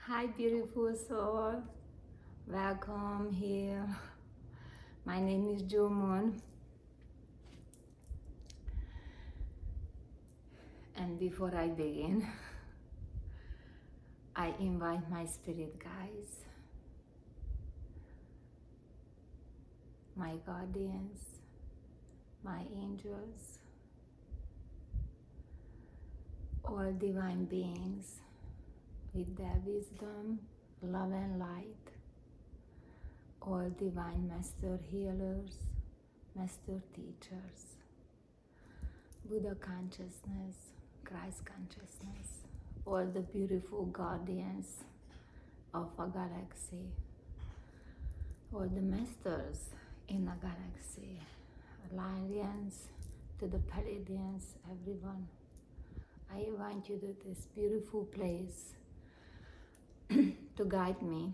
Hi, beautiful soul. Welcome here. My name is Jo Moon. And before I begin, I invite my spirit guides, my guardians, my angels, all divine beings with their wisdom, love, and light, all divine master healers, master teachers, Buddha consciousness, Christ consciousness, all the beautiful guardians of a galaxy, all the masters in a galaxy, Lyrians to the Palladians, everyone. I invite you to this beautiful place to guide me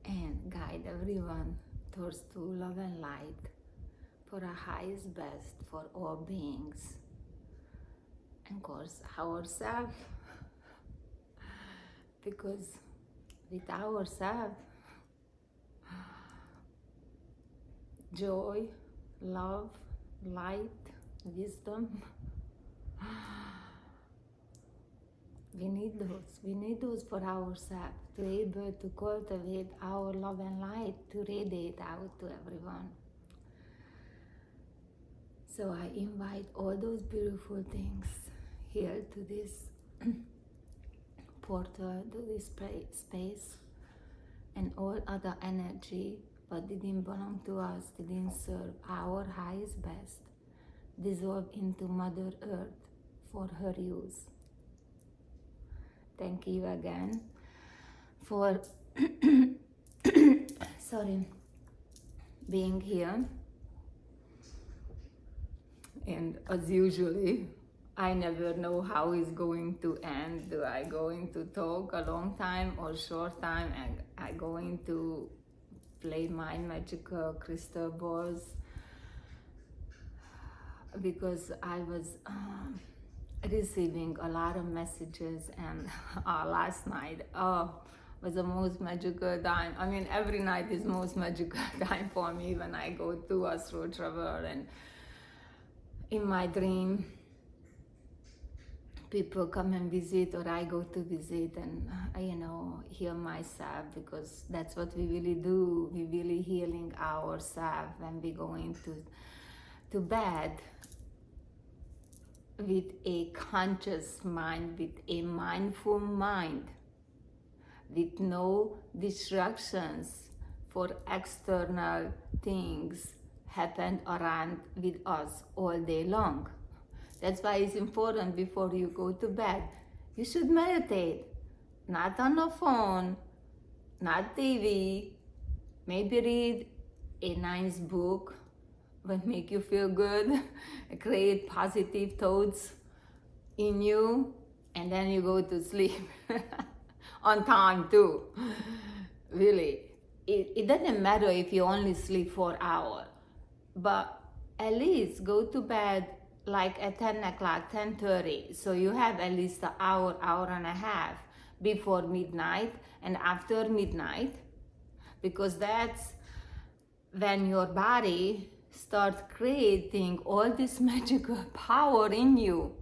and guide everyone towards true love and light for our highest best for all beings. And of course, ourselves, because with ourselves, joy, love, light, wisdom, we need those. We need those for ourselves to be able to cultivate our love and light to radiate out to everyone. So I invite all those beautiful things here to this portal, to this space, and all other energy but didn't belong to us, didn't serve our highest best, dissolve into Mother Earth for her use. Thank you again for being here. And as usually, I never know how it's going to end. Do I going to talk a long time or short time? And I going to play my magical crystal balls? Because I was receiving a lot of messages, and last night was the most magical time. I mean, every night is most magical time for me when I go to astral travel, and in my dream people come and visit, or I go to visit and heal myself, because that's what we really do. We really healing ourselves when we go into bed with a conscious mind, with a mindful mind, with no distractions for external things happen around with us all day long. That's why it's important before you go to bed, you should meditate, not on the phone, not TV, maybe read a nice book that make you feel good, create positive thoughts in you, and then you go to sleep on time too. Really, it doesn't matter if you only sleep 4 hours, but at least go to bed like at 10 o'clock, 10:30. So you have at least an hour, hour and a half before midnight and after midnight, because that's when your body starts creating all this magical power in you,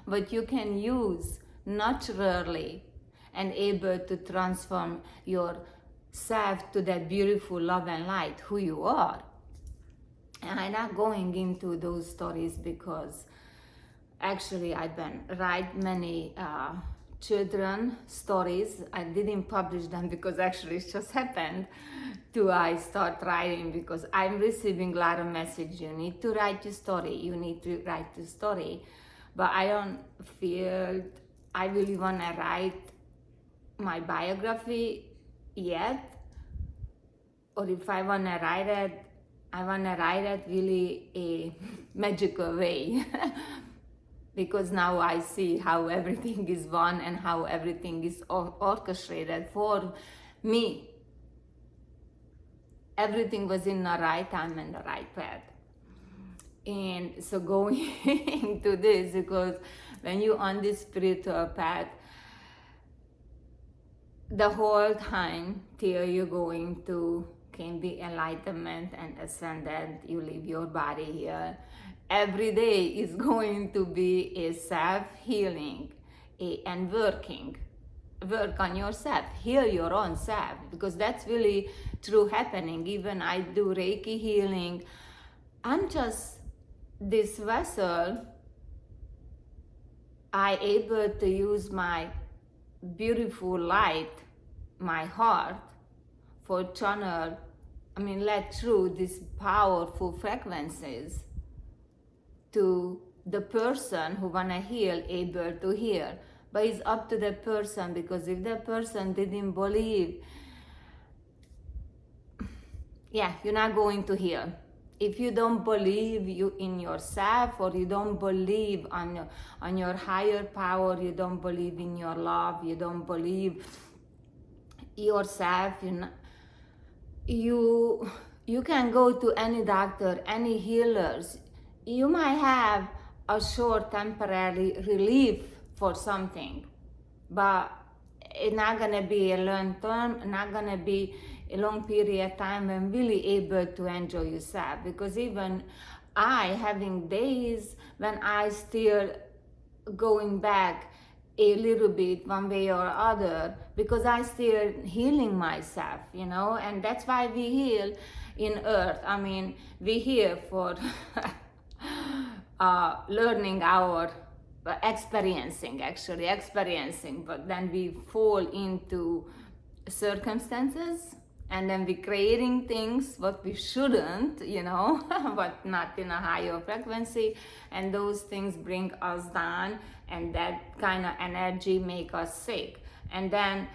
but you can use naturally and able to transform yourself to that beautiful love and light who you are. And I'm not going into those stories because actually I've been write many children stories. I didn't publish them because actually it just happened to I start writing, because I'm receiving a lot of messages. You need to write your story. You need to write your story. But I don't feel I really want to write my biography yet. Or if I want to write it, I want to write it really a magical way. Because now I see how everything is one and how everything is orchestrated for me. Everything was in the right time and the right path. And so going into this, because when you're on this spiritual path, the whole time till you're going to can be enlightenment and ascendant, you leave your body here. Every day is going to be a self-healing and work on yourself, heal your own self, because that's really true happening. Even I do Reiki healing. I'm just this vessel. I able to use my beautiful light, my heart, for channel, let through these powerful frequencies to the person who wanna heal, able to heal. But it's up to the person, because if the person didn't believe, you're not going to heal. If you don't believe you in yourself, or you don't believe on your higher power, you don't believe in your love, you don't believe yourself, you can go to any doctor, any healers. You might have a short temporary relief for something, but it's not gonna be a long term, not gonna be a long period of time and really able to enjoy yourself. Because even I having days when I still going back a little bit one way or other, because I still healing myself, and that's why we heal in earth. We here for learning our experiencing, but then we fall into circumstances, and then we creating things what we shouldn't, but not in a higher frequency, and those things bring us down, and that kind of energy make us sick. And then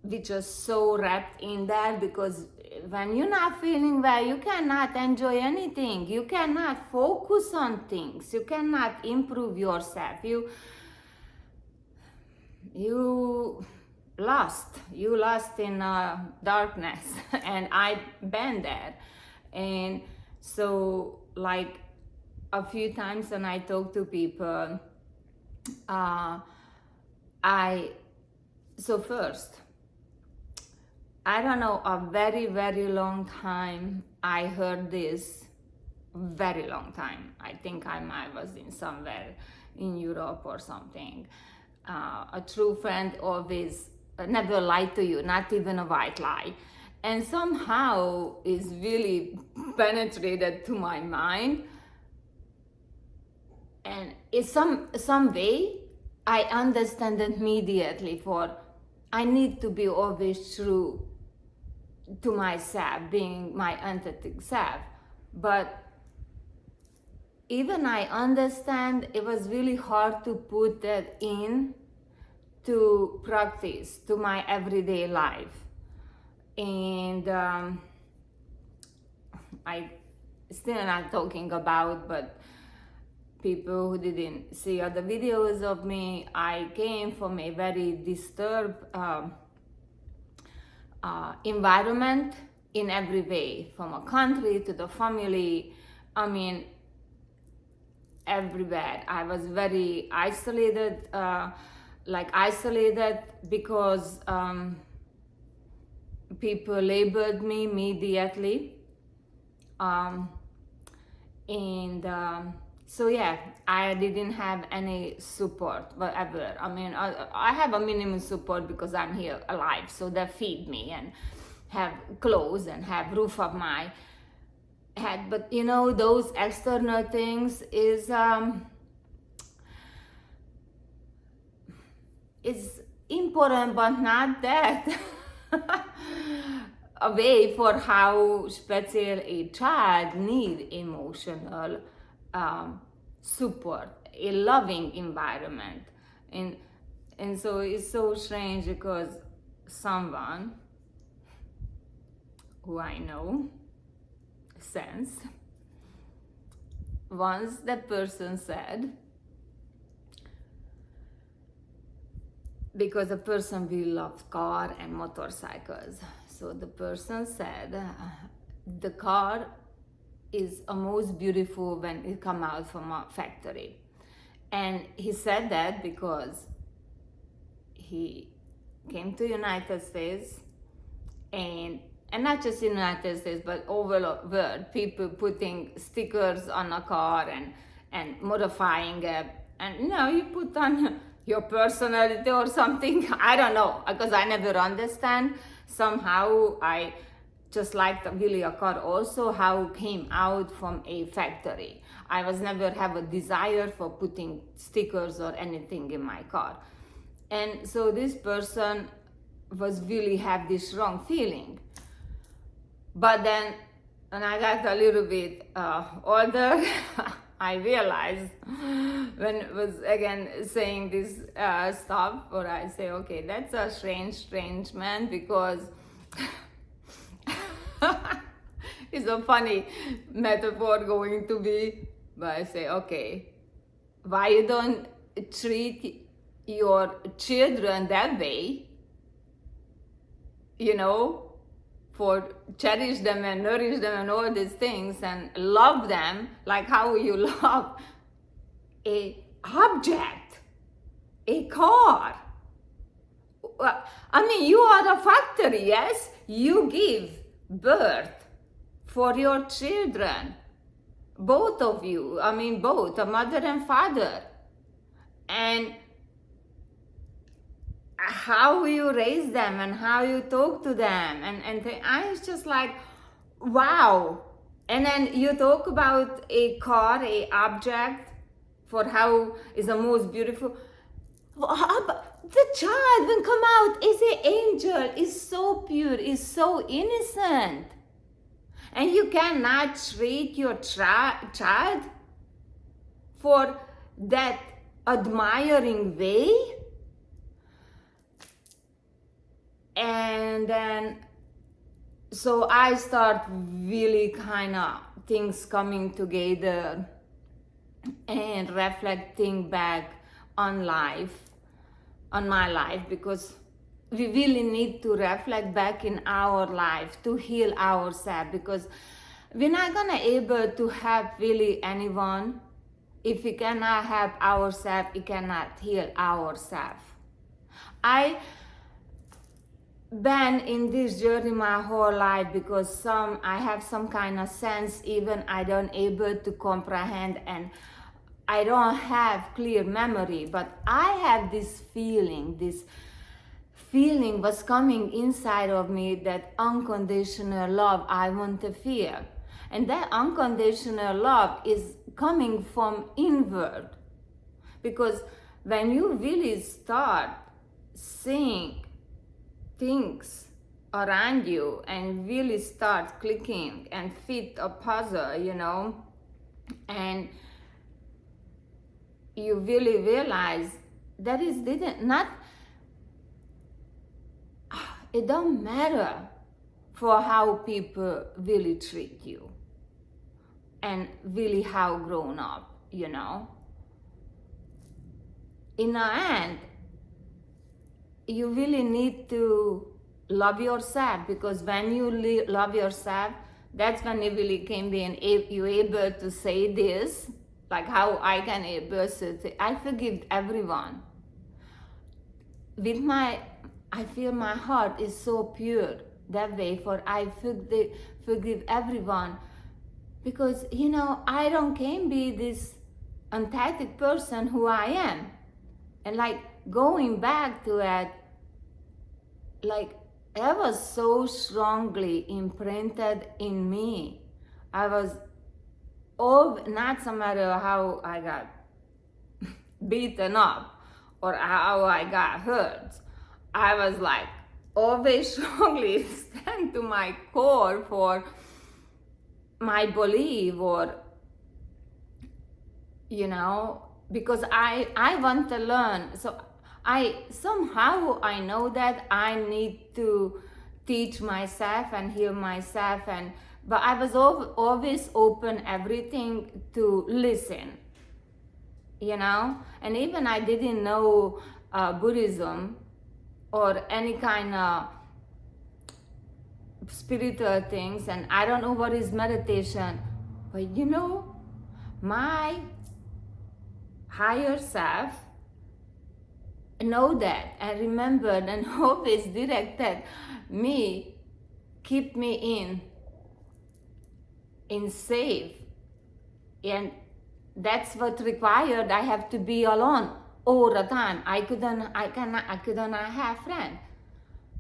we just so wrapped in that, because when you're not feeling well, you cannot enjoy anything, you cannot focus on things, you cannot improve yourself, you lost in darkness. And I've been there. And so, like, a few times when I talk to people, first, I don't know, a very, very long time I heard this, very long time. I think I was in somewhere in Europe or something. A true friend always never lied to you, not even a white lie. And somehow it's really penetrated to my mind. And in some way, I understand immediately, for I need to be always true to myself, being my authentic self. But even I understand, it was really hard to put that in to practice, to my everyday life. And I still not talking about, but people who didn't see other videos of me, I came from a very disturbed environment in every way, from a country to the family, everywhere. I was very isolated, because people labeled me immediately. I didn't have any support whatever. I have a minimum support because I'm here alive, so they feed me and have clothes and have roof of my head. But those external things is important, but not that a way for how special a child need emotional support, a loving environment. And so it's so strange, because someone who I know since, once that person said, because a person really loves car and motorcycles, so the person said the car is most beautiful when it come out from a factory. And he said that because he came to United States, and not just United States, but over the world, people putting stickers on a car and modifying it, and you put on your personality or something. I don't know, because I never understand. Somehow I just like really a car also how came out from a factory. I was never have a desire for putting stickers or anything in my car. And so this person was really have this wrong feeling. But then when I got a little bit older, I realized when it was again saying this stuff, or I say, okay, that's a strange man, because it's a funny metaphor going to be, but I say, okay, why you don't treat your children that way, for cherish them and nourish them and all these things and love them like how you love a object, a car. I mean, you are a factory, yes? You give birth for your children, both of you, both, a mother and father. And how you raise them and how you talk to them, and I was just like, wow. And then you talk about a car, a object, for how is the most beautiful. The child when come out is an angel, is so pure, is so innocent, and you cannot treat your child for that admiring way. And then so I start really kind of things coming together and reflecting back on my life, because we really need to reflect back in our life to heal ourselves, because we're not gonna able to help really anyone if we cannot help ourselves. We cannot heal ourselves. I been in this journey my whole life, because I have some kind of sense, even I don't able to comprehend, and I don't have clear memory, but I have this feeling was coming inside of me, that unconditional love I want to feel. And that unconditional love is coming from inward, because when you really start seeing things around you and really start clicking and fit a puzzle, and you really realize that it don't matter for how people really treat you and really how grown up, in the end, you really need to love yourself, because when you love yourself, that's when you really can be you able to say this, like how I can able to say, I forgive everyone. I feel my heart is so pure that way, for I forgive everyone, because I don't can be this empathic person who I am, and like going back to it, like it was so strongly imprinted in me. I was not so matter how I got beaten up or how I got hurt, I was like always strongly stand to my core for my belief, or because I want to learn. So I know that I need to teach myself and heal myself, but I was always open everything to listen, and even I didn't know Buddhism or any kind of spiritual things, and I don't know what is meditation, but my higher self know that and remembered and always directed me, keep me in safe. And that's what required. I have to be alone all the time. I couldn't have friends.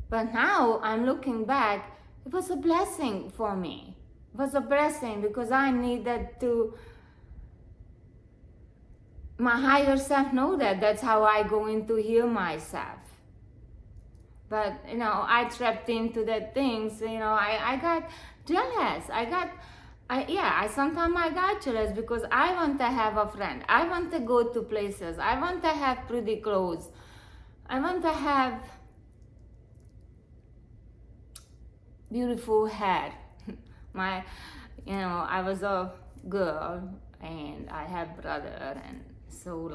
But now I'm looking back, it was a blessing for me. It was a blessing because I needed to, my higher self know that. That's how I go into heal myself. But, I trapped into that things, I got jealous. Sometimes I got jealous because I want to have a friend. I want to go to places. I want to have pretty clothes. I want to have beautiful hair. I was a girl and I have brother, and so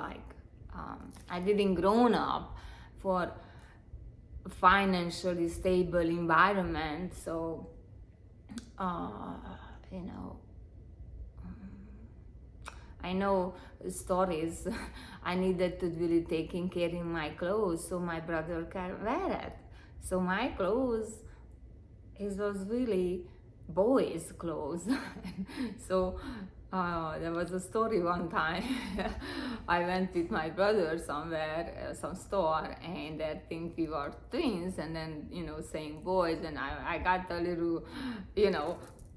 I didn't grown up for financially stable environment, so I know stories. I needed to really taking care of my clothes so my brother can wear it. So my clothes, it was really boys' clothes. So there was a story one time. I went with my brother somewhere, some store, and I think we were twins, and then saying boys, and I got a little,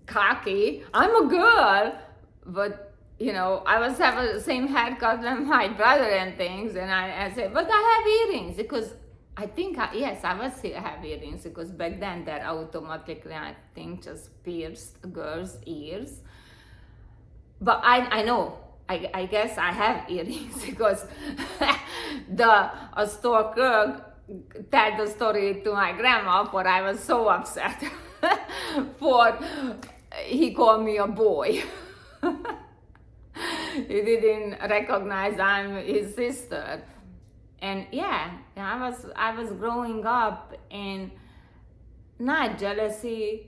cocky. I'm a girl, but I was having the same haircut than my brother and things, and I said, but I have earrings because I think, yes, I was have earrings because back then that automatically, I think, just pierced a girl's ears. But I know, I guess I have earrings because a store clerk told the story to my grandma, but I was so upset for he called me a boy. He didn't recognize I'm his sister. And I was growing up in not jealousy,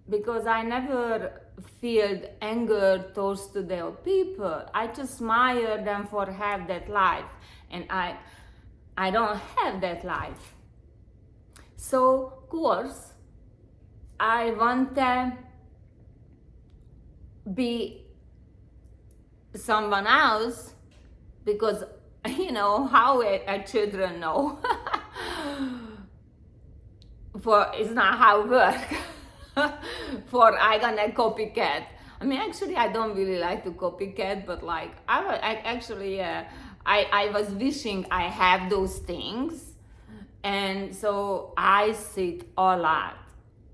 because I never felt anger towards to their people. I just admire them for have that life, and I don't have that life. So of course I want to be someone else, because how a children know. For it's not how it work. For I gonna copycat. I mean, actually, I don't really like to copycat, but I was wishing I have those things, and so I sit a lot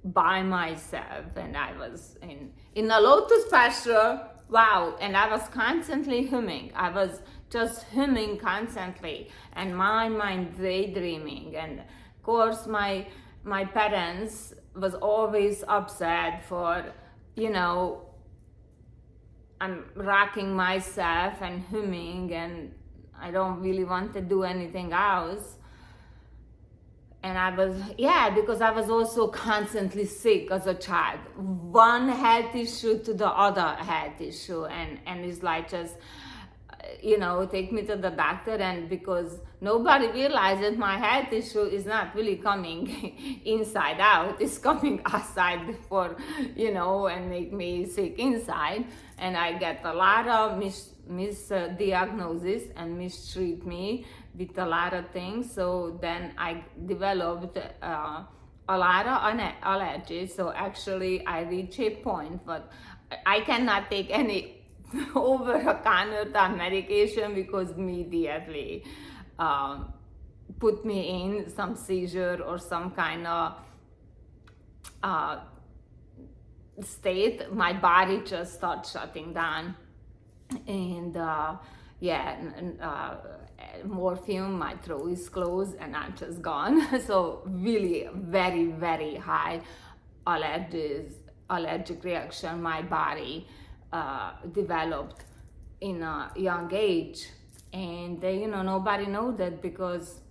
by myself, and I was in a lotus pasture. Wow, and I was constantly humming. I was just humming constantly, and my mind daydreaming. And of course, my parents was always upset for, I'm rocking myself and humming, and I don't really want to do anything else. And I was, because I was also constantly sick as a child. One health issue to the other health issue. And it's like just, take me to the doctor. And because nobody realizes my health issue is not really coming inside out. It's coming outside for, and make me sick inside. And I get a lot of misdiagnosis and mistreat me with a lot of things. So then I developed a lot of allergies. So actually I reached a point, but I cannot take any over-the-counter medication because immediately put me in some seizure or some kind of state. My body just starts shutting down. And morphine, my throat is closed and I'm just gone. So really very, very high allergic reaction my body developed in a young age. And nobody know that because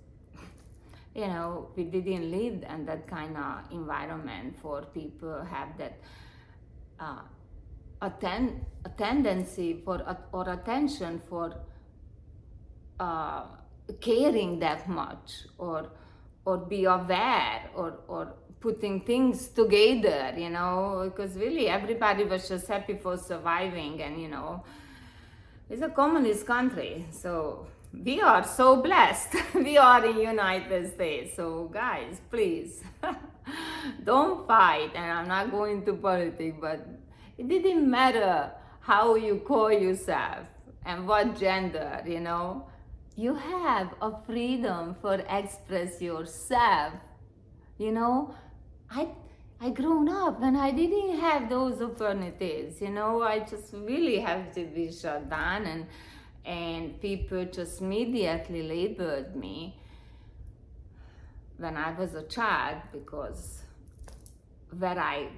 we didn't live in that kind of environment for people have that a tendency for or attention for caring that much, or be aware, or putting things together, because really everybody was just happy for surviving. And it's a communist country, so we are so blessed. We are in United States. So guys, please don't fight. And I'm not going to politics, but it didn't matter how you call yourself and what gender, you have a freedom for express yourself. I grown up and I didn't have those opportunities. I just really have to be shut down, and people just immediately labeled me when I was a child, because where I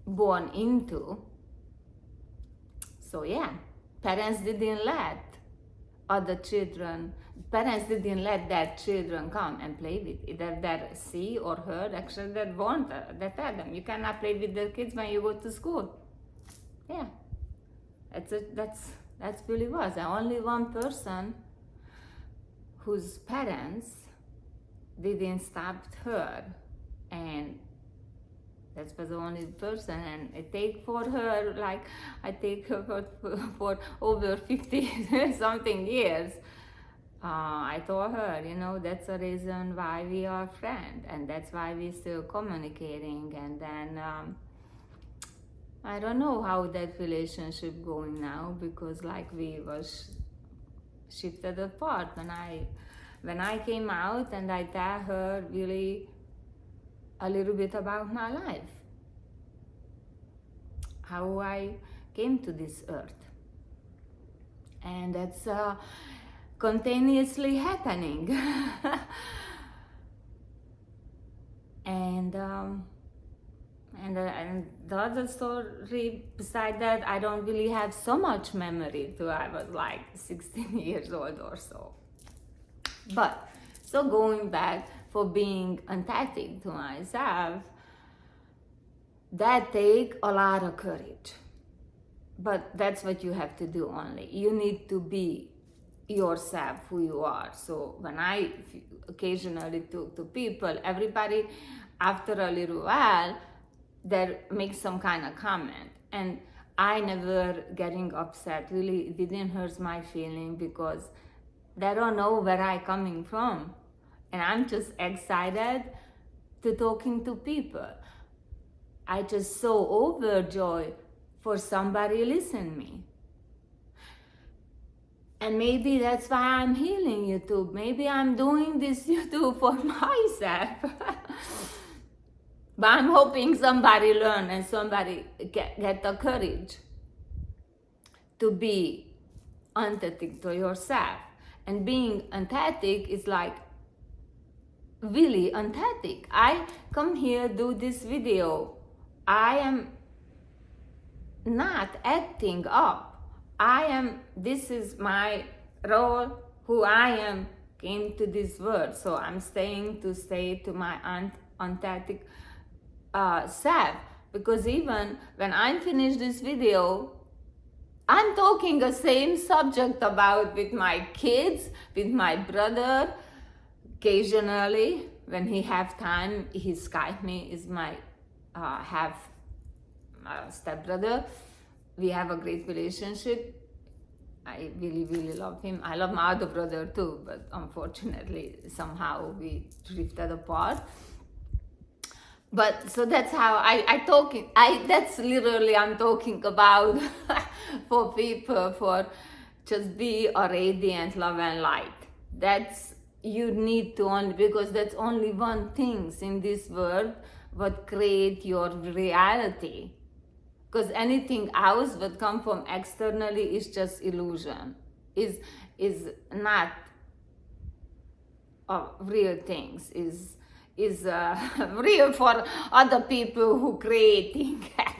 born into. So yeah, parents didn't let their children come and play with either that see or heard. Actually, that want, that tell them you cannot play with their kids when you go to school. Yeah, that's really was. And only one person whose parents didn't stop her, and that was the only person. And I take for her, like I take her for over 50 something years. I told her, that's the reason why we are friends, and that's why we're still communicating. And then I don't know how that relationship going now, because like we was shifted apart when I came out, and I tell her really a little bit about my life, how I came to this earth. And that's continuously happening. And the other story beside that, I don't really have so much memory till I was like 16 years old or so. But so going back, for being empathic to myself, that take a lot of courage. But that's what you have to do only. You need to be yourself, who you are. So when I occasionally talk to people, everybody after a little while, they make some kind of comment. And I never getting upset. Really, it didn't hurt my feeling, because they don't know where I coming from. And I'm just excited to talking to people. I just so overjoyed for somebody listen me. And maybe that's why I'm healing YouTube. Maybe I'm doing this YouTube for myself. But I'm hoping somebody learn and somebody get the courage to be empathetic to yourself. And being empathetic is like really empathetic. I come here, do this video. I am not acting up. This is my role, who I am, came to this world. So I'm stay to my authentic self. Because even when I finish this video, I'm talking the same subject about with my kids, with my brother. Occasionally, when he have time, he Skype me, is my half stepbrother. We have a great relationship. I really, really love him. I love my other brother too, but unfortunately, somehow we drifted apart. But so that's how that's literally I'm talking about for people, for just be a radiant love and light. That's, you need to only, because that's only one thing in this world what create your reality. Because anything else that come from externally is just illusion, is not real things, is real for other people who creating it,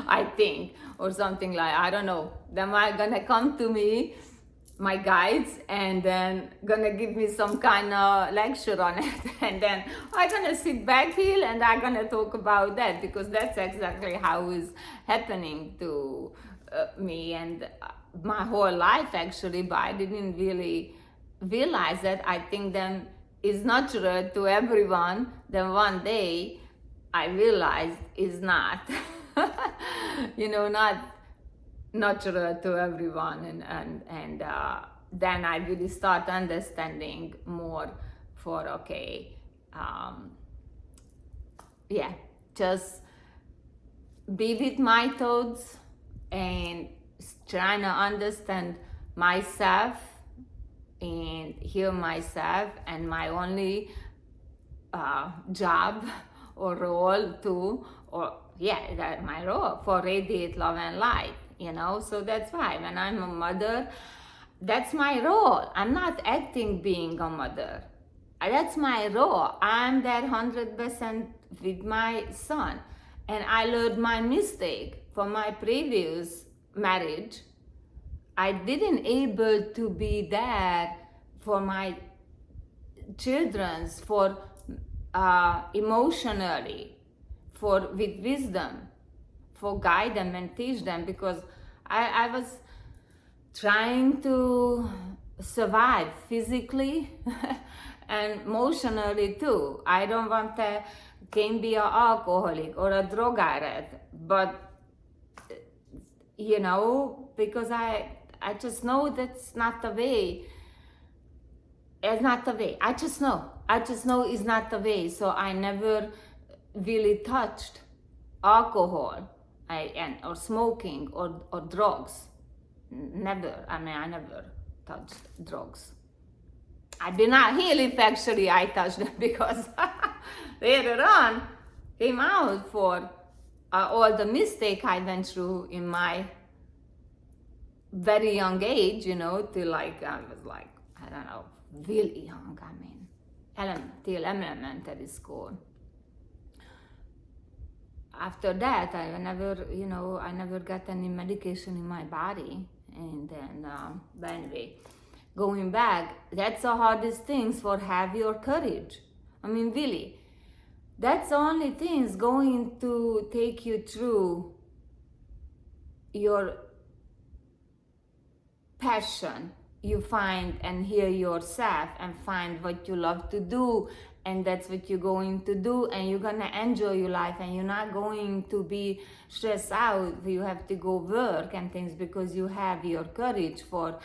I think, or something like, I don't know. Them are gonna come to me, my guides, and then gonna give me some kind of lecture on it, and then I'm gonna sit back here and I'm gonna talk about that, because that's exactly how is happening to me and my whole life actually. But I didn't really realized that I think them is natural to everyone, then one day I realized is not, not natural to everyone, and then I really start understanding more for yeah, just be with my thoughts and trying to understand myself and hear myself, and my only job or role that my role for radiate love and light, so that's why when I'm a mother, that's my role. I'm not acting being a mother. That's my role. I'm that 100% with my son, and I learned my mistake from my previous marriage. I didn't able to be there for my children's, for emotionally, for with wisdom, for guide them and teach them, because I was trying to survive physically and emotionally too. I don't want to can be an alcoholic or a drug addict, but because I just know that's not the way. It's not the way. I just know it's not the way. So I never really touched alcohol or smoking or drugs. Never. I never touched drugs. I did not heal if actually I touched them, because later on came out for all the mistake I went through in my very young age, till I was like, I don't know, really young. Till elementary school. After that, I never got any medication in my body, and then, but anyway, going back, that's the hardest things for have your courage. Really, that's the only things going to take you through your passion. You find and hear yourself and find what you love to do, and that's what you're going to do, and you're gonna enjoy your life, and you're not going to be stressed out. You have to go work and things, because you have your courage for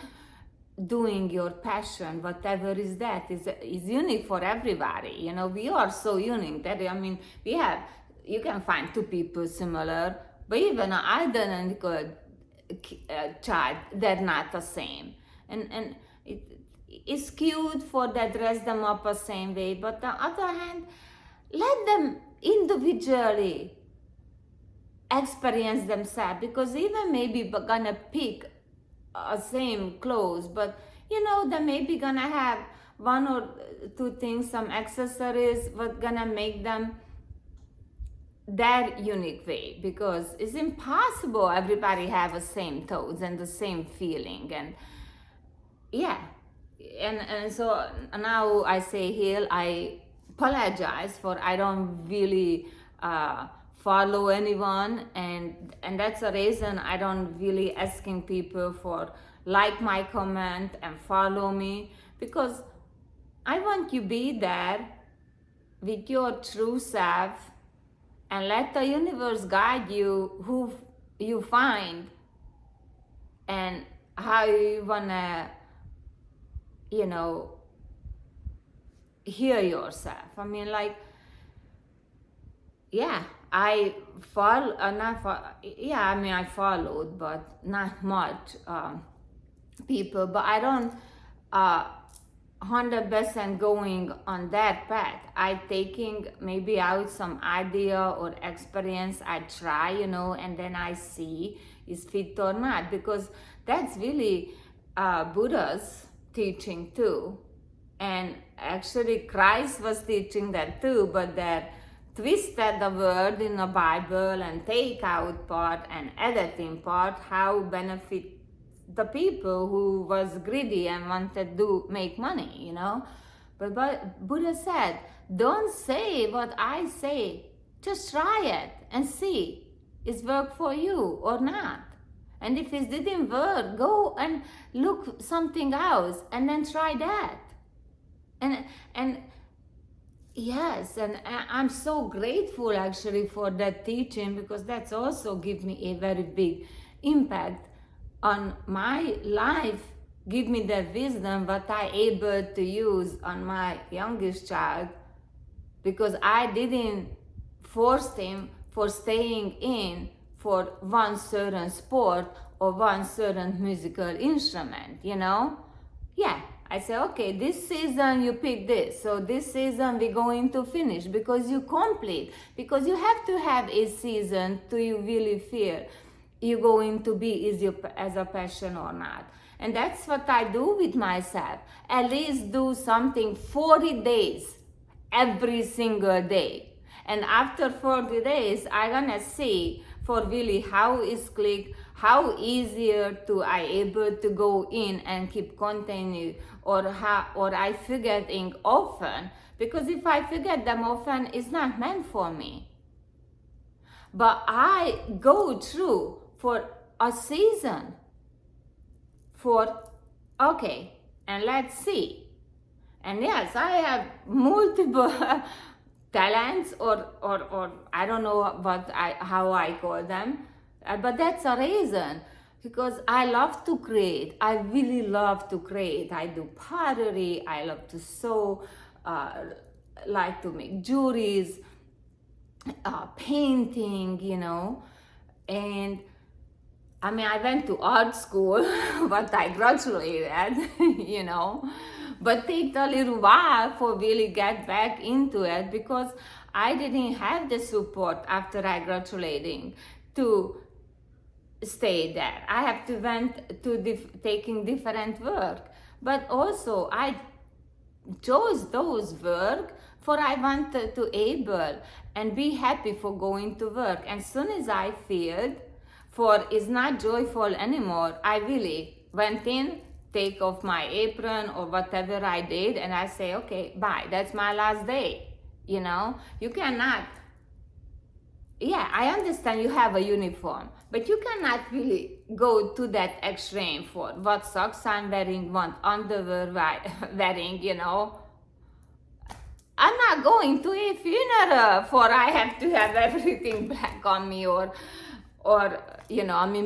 doing your passion, whatever is that is unique for everybody. We are so unique that you can find two people similar, but even an identical child, they're not the same, and it's cute for that dress them up the same way, but on the other hand, let them individually experience themselves, because even maybe gonna pick same clothes, but they maybe gonna have one or two things, some accessories, what gonna make them their unique way, because it's impossible everybody have the same thoughts and the same feeling, and and so now I say here, I apologize for I don't really follow anyone, and that's the reason I don't really asking people for like my comment and follow me, because I want you be there with your true self, and let the universe guide you who you find and how you wanna hear yourself. I followed, but not much people, but I don't 100% going on that path. I taking maybe out some idea or experience, I try, and then I see is fit or not, because that's really Buddha's teaching too, and actually Christ was teaching that too, but that twisted the word in the Bible and take out part and editing part, how benefit the people who was greedy and wanted to make money, But Buddha said, don't say what I say, just try it and see it's work for you or not. And if it didn't work, go and look something else and then try that. And yes, and I'm so grateful actually for that teaching, because that's also give me a very big impact on my life, give me that wisdom what I able to use on my youngest child, because I didn't force him for staying in for one certain sport or one certain musical instrument, Yeah, I say, okay, this season you pick this, so this season we're going to finish, because you complete, because you have to have a season to you really feel you're going to be as a passion or not. And that's what I do with myself. At least do something 40 days every single day. And after 40 days, I'm gonna see for really how is click, how easier to I able to go in and keep continue, or I forgetting often, because if I forget them often, it's not meant for me. But I go through for a season for, okay, and let's see. And yes, I have multiple talents, or I don't know how I call them, but that's a reason, because I love to create. I really love to create. I do pottery. I love to sew. Like to make jewelries, painting, and I mean, I went to art school, but I graduated, but take a little while for really get back into it, because I didn't have the support after I graduating to stay there. I have to went to taking different work, but also I chose those work for I wanted to able and be happy for going to work. And soon as I feel for is not joyful anymore, I really went in, take off my apron or whatever I did, and I say, okay, bye, that's my last day. You cannot, I understand you have a uniform, but you cannot really go to that extreme for what socks I'm wearing, what underwear wearing, I'm not going to a funeral for I have to have everything black on me, or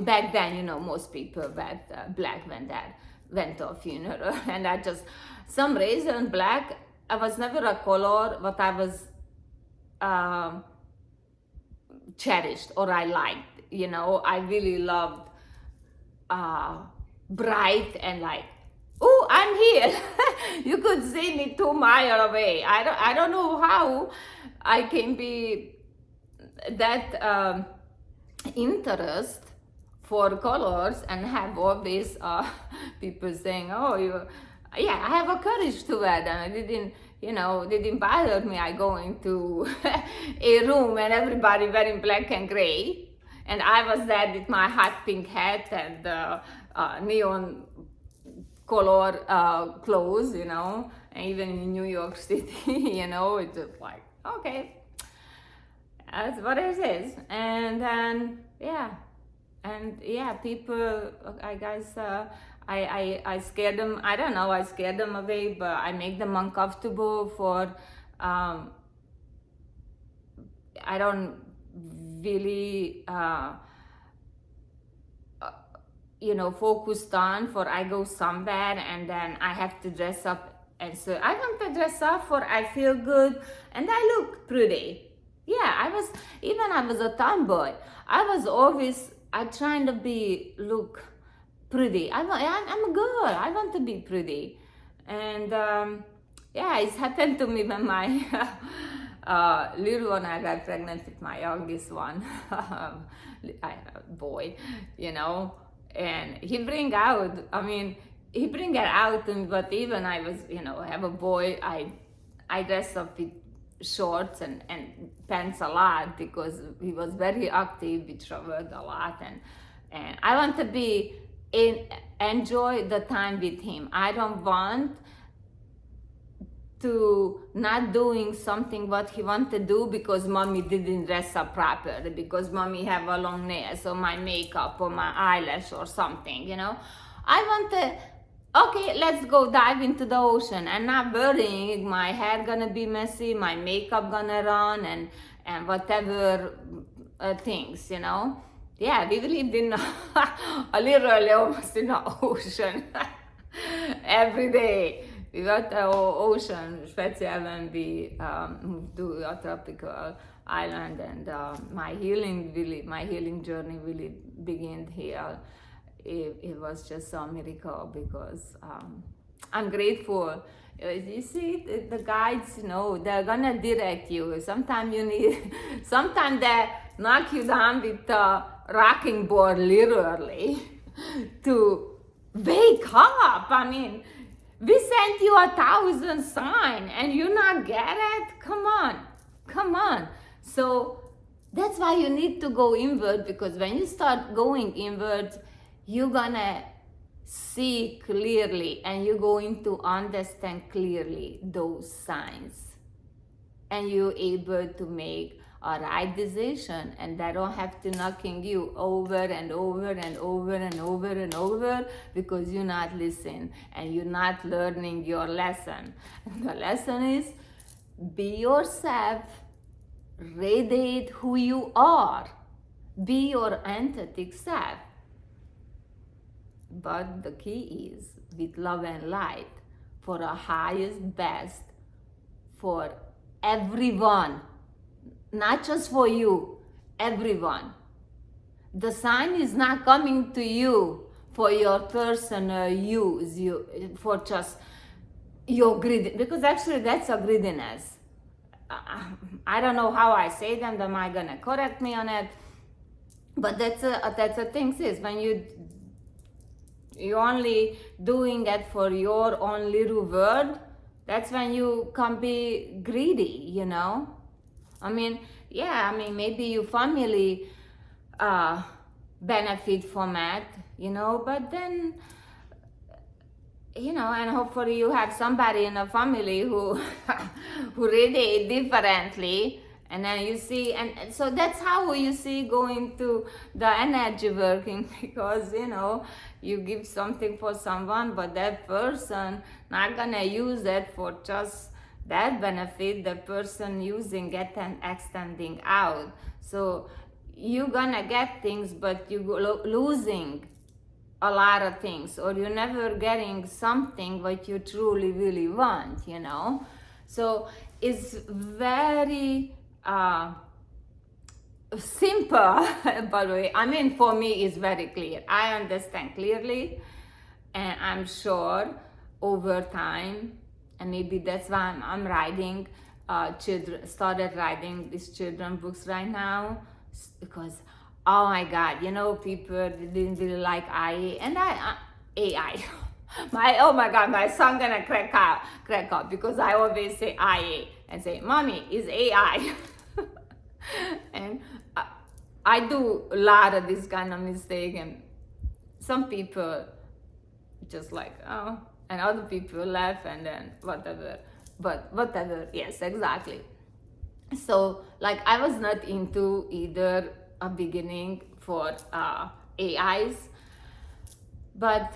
back then, most people wear black when they went to a funeral. And I just, some reason, black, I was never a color, but I was cherished, or I liked, I really loved bright and like, oh, I'm here. You could see me 2 miles away. I don't know how I can be that interest for colors and have all these people saying, oh, I have a courage to wear them. It didn't bother me. I go into a room and everybody wearing black and gray. And I was there with my hot pink hat and neon color clothes, and even in New York City, it's just like, okay, that's what it is. And then, people, I guess, I scare them, I don't know, I scare them away, but I make them uncomfortable for, I don't really, focused on for I go somewhere and then I have to dress up, and so I want to dress up for I feel good and I look pretty. I was a tomboy. I was always trying to look pretty. I'm a girl. I want to be pretty, and it's happened to me when my little one, I got pregnant with my youngest one, boy, and he bring it out in me, but even I was, I have a boy, I dress up with shorts and pants a lot because he was very active, we traveled a lot, and I want to enjoy the time with him. I don't want to not doing something what he want to do because mommy didn't dress up properly, because mommy have a long nails or my makeup or my eyelash or something, you know. I want to, okay, let's go dive into the ocean and not worrying my hair gonna be messy, my makeup gonna run, and whatever things, you know. Yeah, we lived in literally almost in the ocean every day. We got the ocean, especially when we moved to a tropical island, and my healing journey really began here. It was just a miracle, because I'm grateful. You see, the guides, you know, they're gonna direct you. Sometimes you need, sometimes they knock you down with a rocking board, literally, to wake up. I mean, we sent you 1,000 signs and you not get it? Come on. So that's why you need to go inward, because when you start going inward, you're gonna see clearly and you're going to understand clearly those signs. And you're able to make a right decision, and they don't have to knocking you over and over and over and over and over, because you're not listening and you're not learning your lesson. The lesson is, be yourself, radiate who you are, be your authentic self. But the key is with love and light, for the highest best for everyone. Not just for you, everyone. The sign is not coming to you for your personal use, for just your greed, because actually that's a greediness. I don't know how I say them, am I gonna correct me on it? But that's a thing, is when you're only doing it for your own little world, that's when you can be greedy, you know. I mean, maybe your family benefit from it, you know, but then, you know, and hopefully you have somebody in the family who radiate differently, and then you see, and so that's how you see going to the energy working, because, you know, you give something for someone, but that person not gonna use it for just that benefit, the person using it and extending out. So you're gonna get things, but you're losing a lot of things, or you're never getting something what you truly really want, you know. So it's very simple. By the way, I mean, for me it's very clear. I understand clearly, and I'm sure over time, and maybe that's why I'm writing started writing these children books right now, because oh my god, you know, people didn't really like IA, and AI. Oh my god, my son gonna crack up, because I always say IA and say, mommy, is AI. And I do a lot of this kind of mistake, and some people just like, oh, and other people laugh, and then whatever. But whatever, yes, exactly. So like, I was not into either a beginning for AIs, but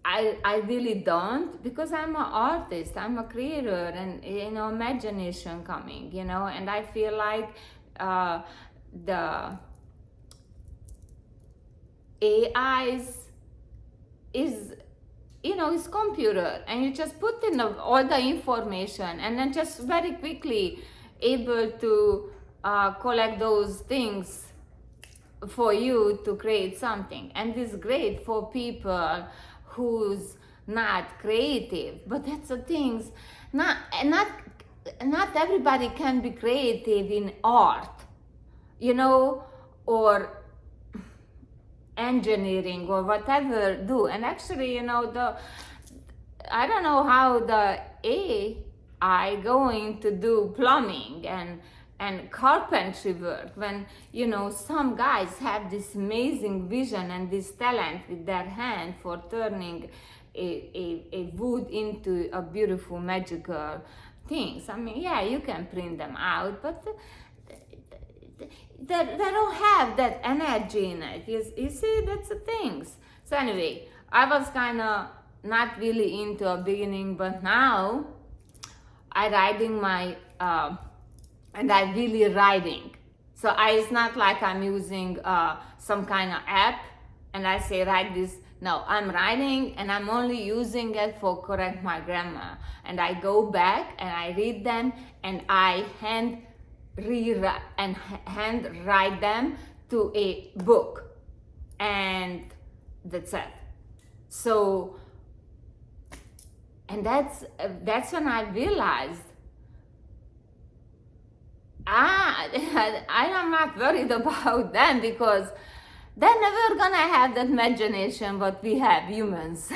I really don't, because I'm an artist, I'm a creator, and, you know, imagination coming, you know, and I feel like the AIs is, you know, it's computer, and you just put in all the information, and then just very quickly able to collect those things for you to create something. And it's great for people who's not creative, but that's the things, not everybody can be creative in art, you know, or engineering or whatever do. And actually, you know, I don't know how the AI going to do plumbing and carpentry work, when, you know, some guys have this amazing vision and this talent with their hand for turning a wood into a beautiful magical things. I mean, yeah, you can print them out, but they don't have that energy in it. You see, that's the things. So anyway, I was kind of not really into a beginning, but now I writing my and I really writing. So it's not like I'm using some kind of app and I say write this. No, I'm writing and I'm only using it for correct my grammar. And I go back and I read them and I hand write them to a book. And that's it. So, and that's when I realized I'm not worried about them because they're never gonna have that imagination what we have humans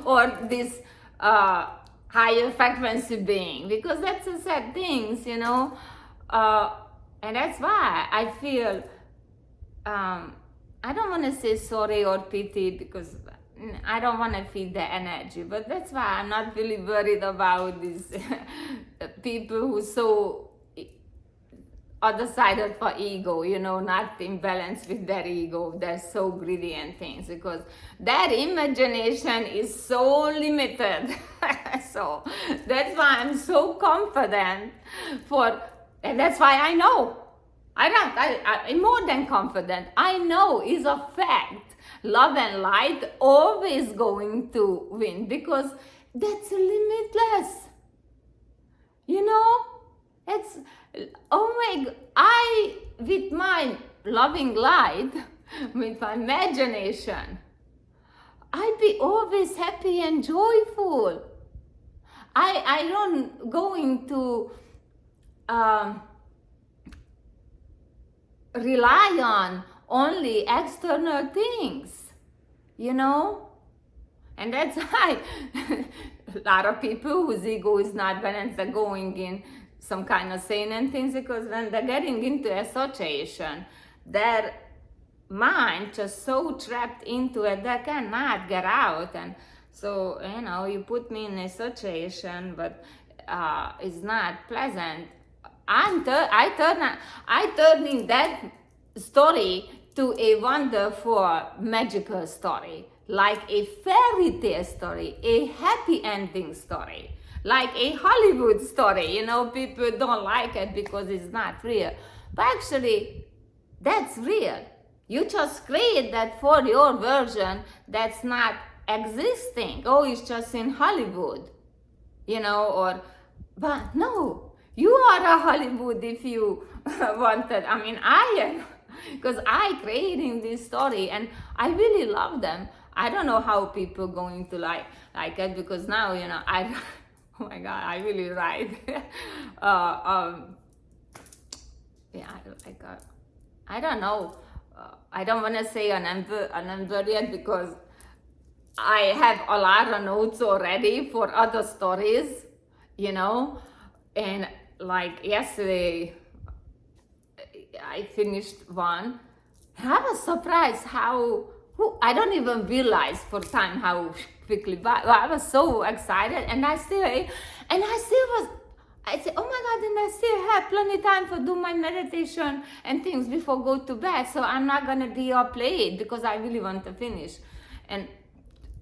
or this higher frequency being, because that's the sad things, you know. And that's why I feel I don't want to say sorry or pity because I don't want to feed the energy, but that's why I'm not really worried about these people who so other sided for ego, you know, not in balance with their ego. They're so greedy and things because their imagination is so limited. So that's why I'm so confident and that's why I know. I'm more than confident. I know is a fact. Love and light always going to win because that's limitless. You know, it's with my loving light, with my imagination, I'd be always happy and joyful. I don't going to rely on only external things, you know? And that's why a lot of people whose ego is not balanced are going in some kind of saying and things because when they're getting into association, their mind just so trapped into it, they cannot get out. And so, you know, you put me in a situation, but it's not pleasant. I turning that story to a wonderful magical story, like a fairy tale story, a happy ending story, like a Hollywood story. You know, people don't like it because it's not real, but actually that's real. You just create that for your version that's not existing. Oh, it's just in Hollywood, you know, but no, you are a Hollywood if you wanted. I mean, I am, because I creating this story and I really love them. I don't know how people going to like it because now, you know, oh my God, I really write. Yeah, I don't know. I don't want to say a number yet because I have a lot of notes already for other stories, you know, and like yesterday I finished one. I was surprised I don't even realize for time how quickly, but I was so excited and I said, oh my God, and I still have plenty time for do my meditation and things before go to bed. So I'm not gonna be up late because I really want to finish.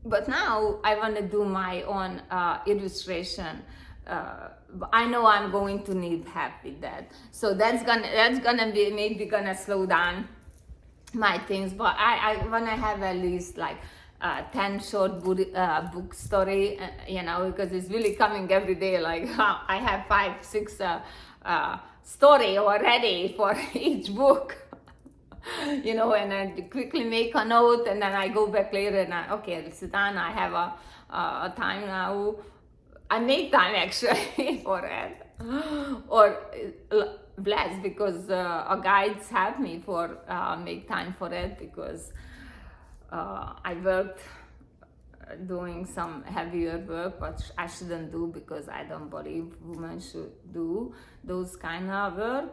But now I want to do my own illustration. I know I'm going to need help with that. So that's gonna be maybe gonna slow down my things. But I want to have at least like 10 short book story, you know, because it's really coming every day. Like I have 5-6 story already for each book. You know, and I quickly make a note and then I go back later and okay, it's done. I have a time now. I make time actually for it. Or blessed because a guides help me for make time for it because I worked doing some heavier work, which I shouldn't do because I don't believe women should do those kind of work.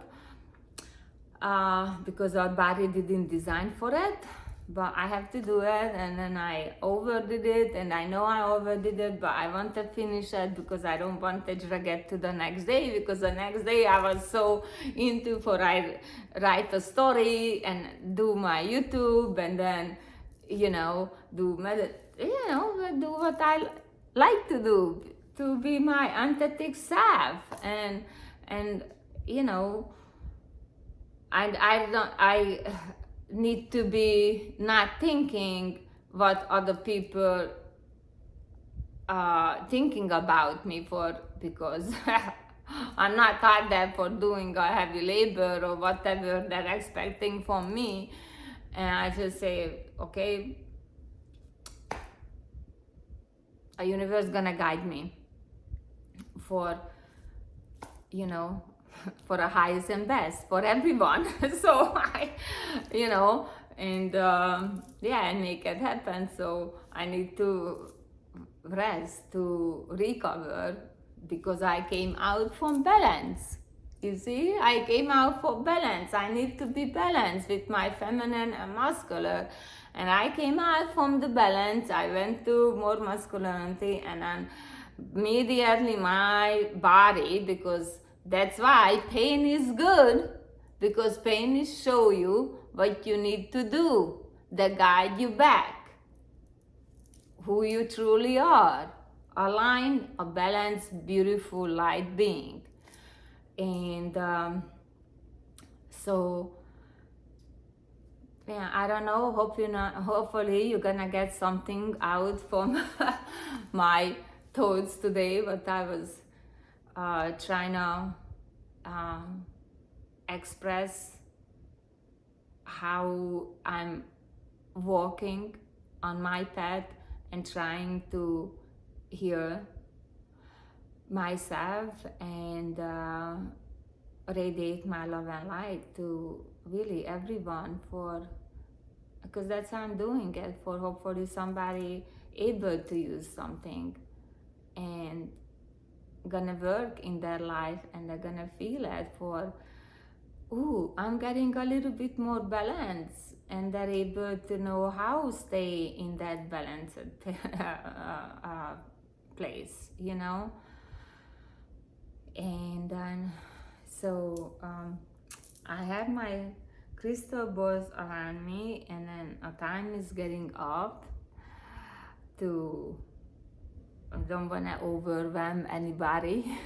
Because our body didn't design for it. but I have to do it, and then I overdid it, and I know I overdid it, but I want to finish it because I don't want to drag it to the next day, because the next day I was so into for I write a story and do my YouTube, and then do do what I like to do, to be my authentic self, and you know and I need to be not thinking what other people are thinking about me for, because I'm not out there for doing a heavy labor or whatever they're expecting from me. And I just say, okay, a universe gonna guide me for for the highest and best for everyone. So and and make it happen. So I need to rest, to recover, because I came out from balance. You see, I came out for balance. I need to be balanced with my feminine and muscular. And I came out from the balance. I went to more masculinity, and then immediately my body, because that's why pain is good, because pain is show you what you need to do, that guide you back, who you truly are, aligned, a balanced, beautiful light being. And so yeah, I don't know. Hopefully, you're gonna get something out from my thoughts today. But I was trying to express how I'm walking on my path and trying to hear myself and radiate my love and light to really everyone, because that's how I'm doing it, for hopefully somebody able to use something and gonna work in their life, and they're gonna feel it for, ooh, I'm getting a little bit more balance, and they're able to know how stay in that balanced place, And then so I have my crystal balls around me, and then a time is getting up to, I don't want to overwhelm anybody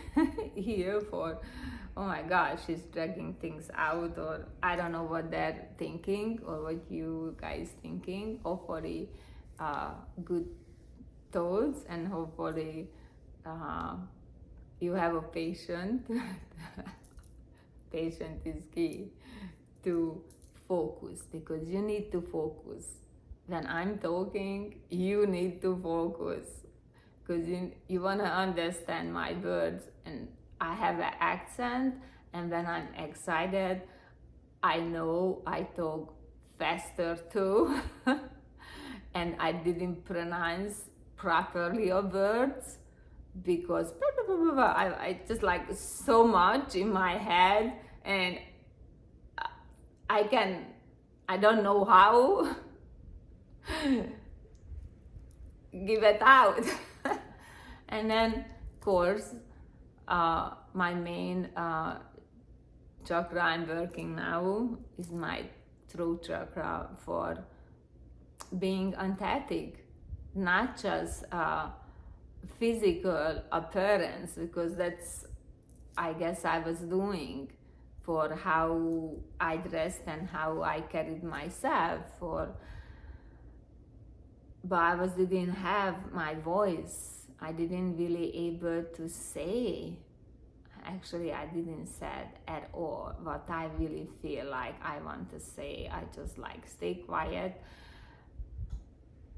here for, oh my gosh, she's dragging things out, or I don't know what they're thinking or what you guys thinking. Hopefully good thoughts, and hopefully you have a patient. Patient is key to focus, because you need to focus. When I'm talking, you need to focus, because you want to understand my words, and I have an accent, and when I'm excited, I know I talk faster too. And I didn't pronounce properly your words, because I just like so much in my head, and I don't know how give it out. And then of course my main chakra I'm working now is my throat chakra, for being authentic, not just physical appearance, because that's, I guess, I was doing for how I dressed and how I carried myself, but I didn't have my voice. I didn't really able to say. Actually, I didn't say at all what I really feel like I want to say. I just like stay quiet,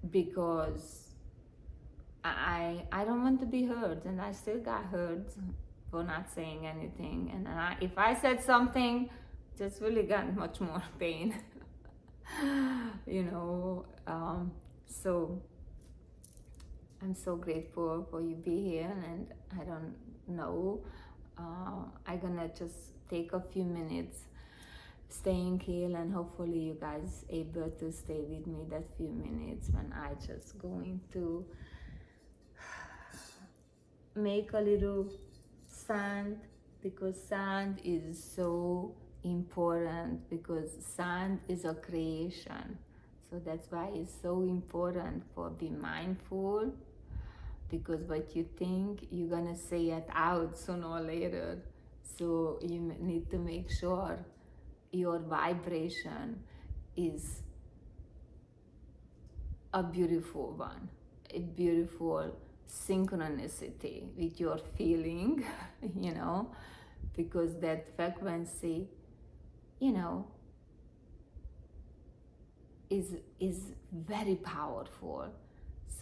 because I don't want to be heard, and I still got heard for not saying anything. And then if I said something, just really got much more pain. So I'm so grateful for you be here, and I don't know, I'm gonna just take a few minutes staying here, and hopefully you guys able to stay with me that few minutes when I just going to make a little sand, because sand is so important, because sand is a creation. So that's why it's so important for be mindful, because what you think, you're gonna say it out sooner or later. So you need to make sure your vibration is a beautiful one, a beautiful synchronicity with your feeling, you know, because that frequency, you know, is very powerful.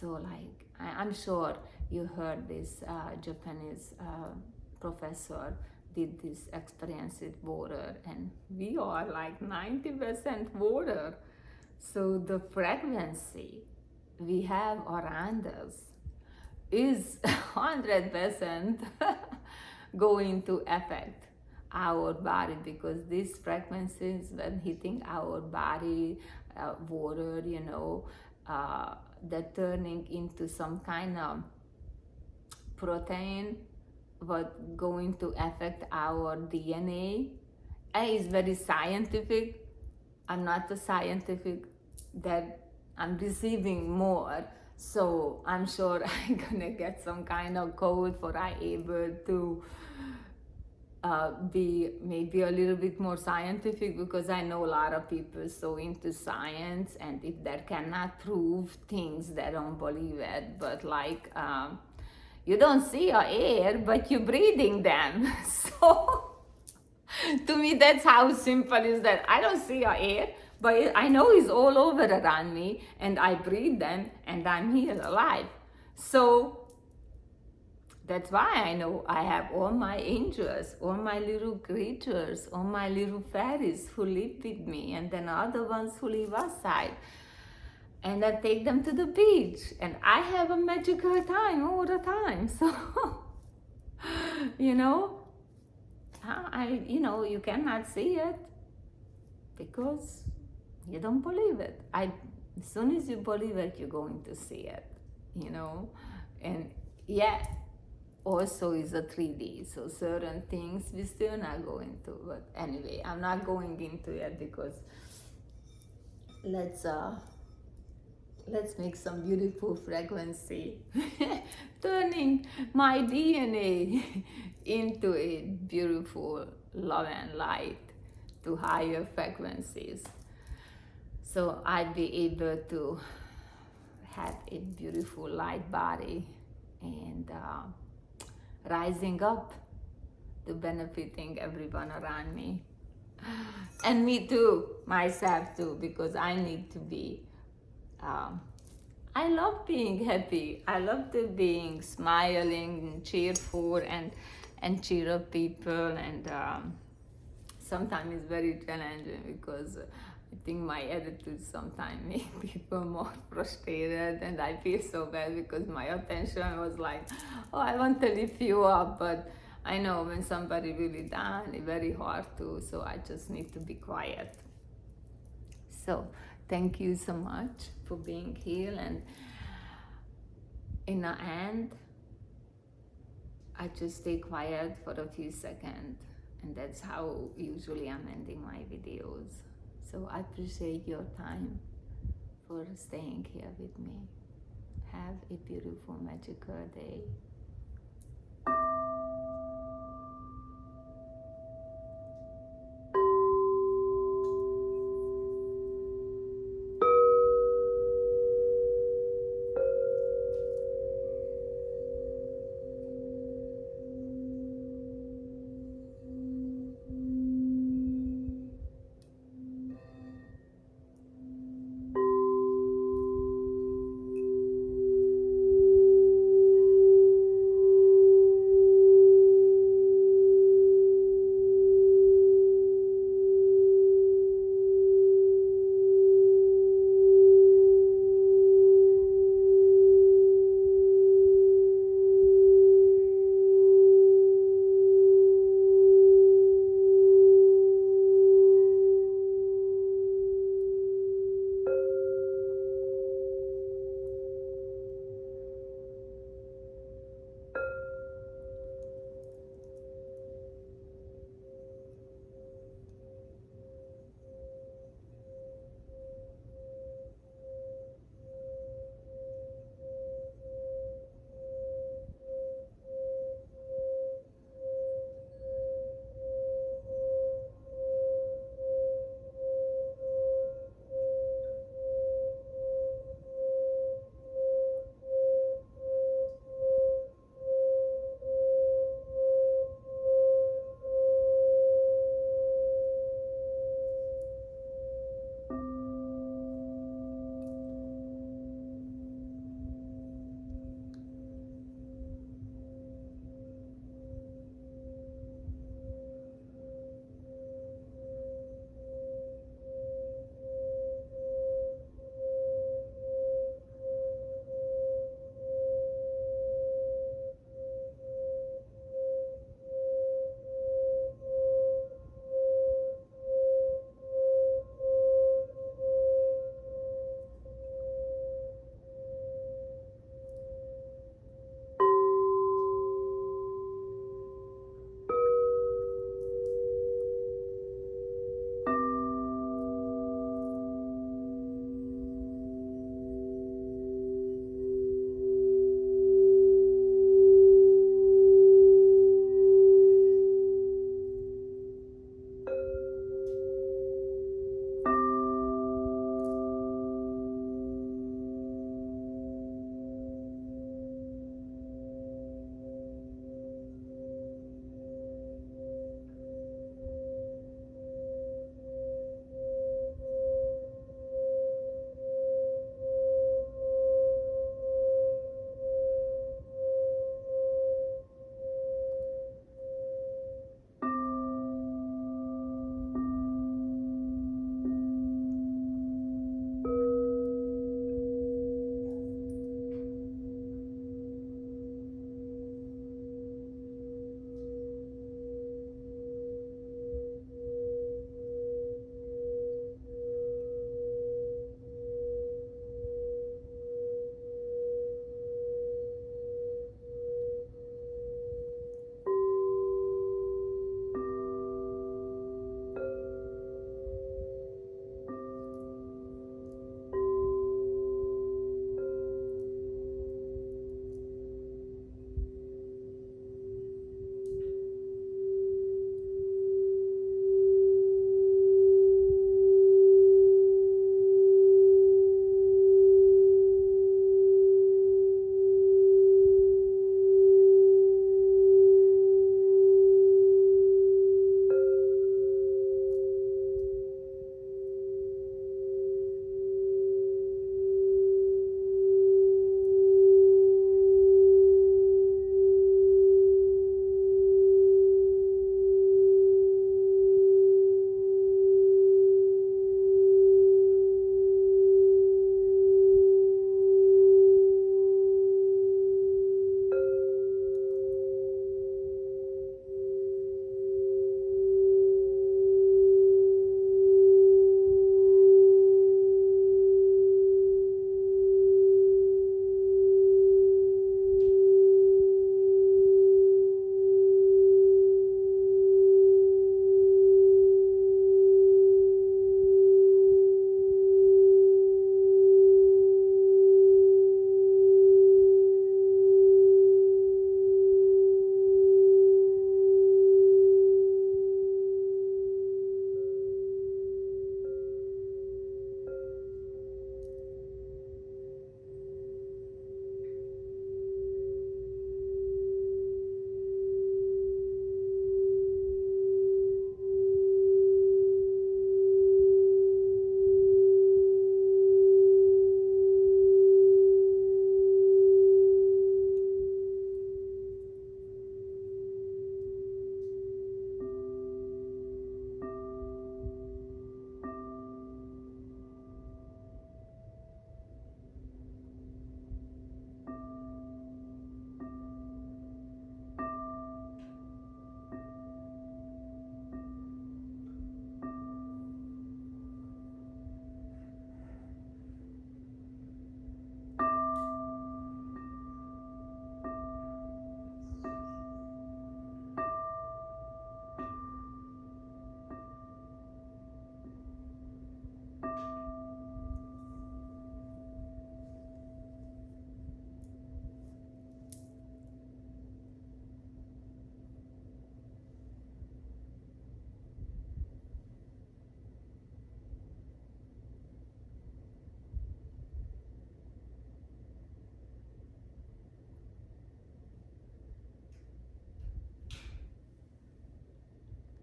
So like I'm sure you heard this Japanese professor did this experience with water, and we are like 90% water. So the frequency we have around us is 100% going to affect our body, because these frequencies, when hitting our body, water, you know, they're turning into some kind of protein what going to affect our DNA. And it's very scientific. I'm not a scientific, that I'm receiving more. So I'm sure I'm gonna get some kind of code for I able to be maybe a little bit more scientific, because I know a lot of people so into science, and if they cannot prove things, they don't believe it. But like you don't see your air, but you're breathing them. So to me, that's how simple is that. I don't see your air, but I know it's all over around me, and I breathe them, and I'm here alive. So that's why I know I have all my angels, all my little creatures, all my little fairies who live with me, and then other ones who live outside. And I take them to the beach, and I have a magical time all the time. So, you know, you cannot see it because you don't believe it. As soon as you believe it, you're going to see it, you know. And yeah, also is a 3D, so certain things we still not going to. But anyway, I'm not going into it, because let's make some beautiful frequency, turning my DNA into a beautiful love and light to higher frequencies. So I'd be able to have a beautiful light body, and rising up to benefiting everyone around me. And me too, myself too, because I need to be I love being happy. I love the being smiling and cheerful, and cheer up people. And sometimes it's very challenging, because I think my attitude sometimes make people more frustrated, and I feel so bad because my attention was like, oh, I want to lift you up, but I know when somebody really down, it's very hard to. So I just need to be quiet. So thank you so much for being here. And in the end, I just stay quiet for a few seconds, and that's how usually I'm ending my videos. So I appreciate your time for staying here with me. Have a beautiful, magical day.